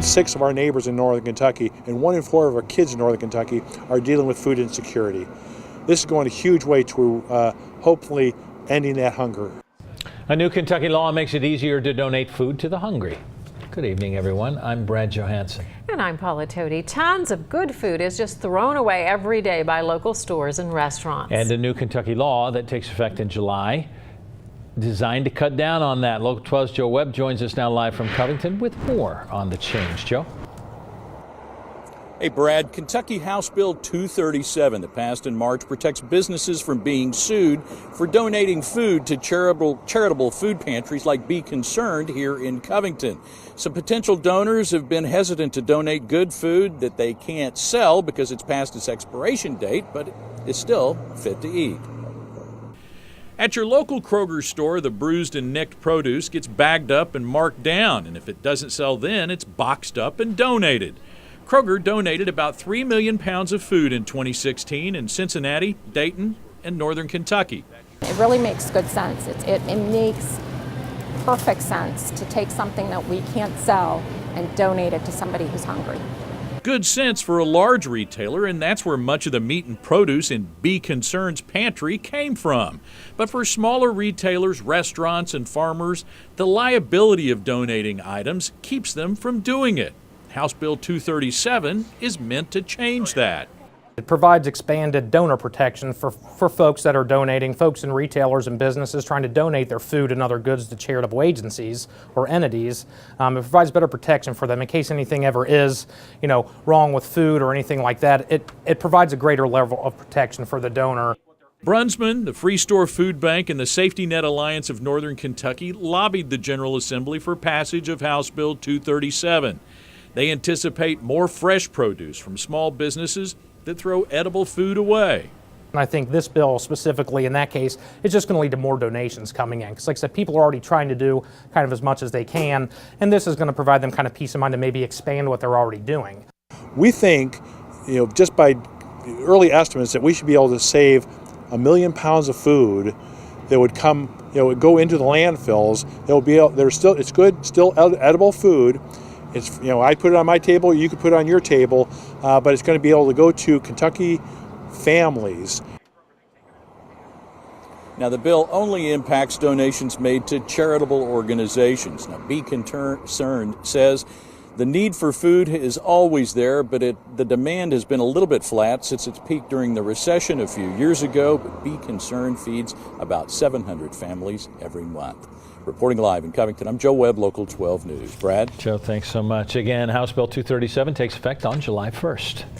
6 of our neighbors in northern Kentucky and 1 in 4 of our kids in northern Kentucky are dealing with food insecurity. This is going a huge way to hopefully ending that hunger. A new Kentucky law makes it easier to donate food to the hungry. Good evening, everyone. I'm Brad Johansson. And I'm Paula Toti. Tons of good food is just thrown away every day by local stores and restaurants. And a new Kentucky law that takes effect in July, designed to cut down on that. Local 12's Joe Webb joins us now live from Covington with more on the change. Joe? Hey, Brad, Kentucky House Bill 237 that passed in March protects businesses from being sued for donating food to charitable food pantries like Be Concerned here in Covington. Some potential donors have been hesitant to donate good food that they can't sell because it's past its expiration date, but it's still fit to eat. At your local Kroger store, the bruised and nicked produce gets bagged up and marked down, and if it doesn't sell then, it's boxed up and donated. Kroger donated about 3 million pounds of food in 2016 in Cincinnati, Dayton, and northern Kentucky. It really makes good sense. It makes perfect sense to take something that we can't sell and donate it to somebody who's hungry. Good sense for a large retailer, and that's where much of the meat and produce in Be Concerned's pantry came from. But for smaller retailers, restaurants, and farmers, the liability of donating items keeps them from doing it. House Bill 237 is meant to change that. It provides expanded donor protection for folks that are donating, folks and retailers and businesses trying to donate their food and other goods to charitable agencies or entities. It provides better protection for them in case anything ever is, wrong with food or anything like that. It provides a greater level of protection for the donor. Brunsman, the Freestore Foodbank, and the Safety Net Alliance of Northern Kentucky lobbied the General Assembly for passage of House Bill 237. They anticipate more fresh produce from small businesses that throw edible food away. And I think this bill specifically in that case is just going to lead to more donations coming in. Because like I said, people are already trying to do kind of as much as they can, and this is going to provide them kind of peace of mind to maybe expand what they're already doing. We think, just by early estimates, that we should be able to save 1 million pounds of food that would come, would go into the landfills. It's good, still edible food. It's, I put it on my table, you could put it on your table, but it's going to be able to go to Kentucky families. Now, the bill only impacts donations made to charitable organizations. Now, Be Concerned says the need for food is always there, but the demand has been a little bit flat since its peak during the recession a few years ago. But Be Concerned feeds about 700 families every month. Reporting live in Covington, I'm Joe Webb, Local 12 News. Brad? Joe, thanks so much. Again, House Bill 237 takes effect on July 1st.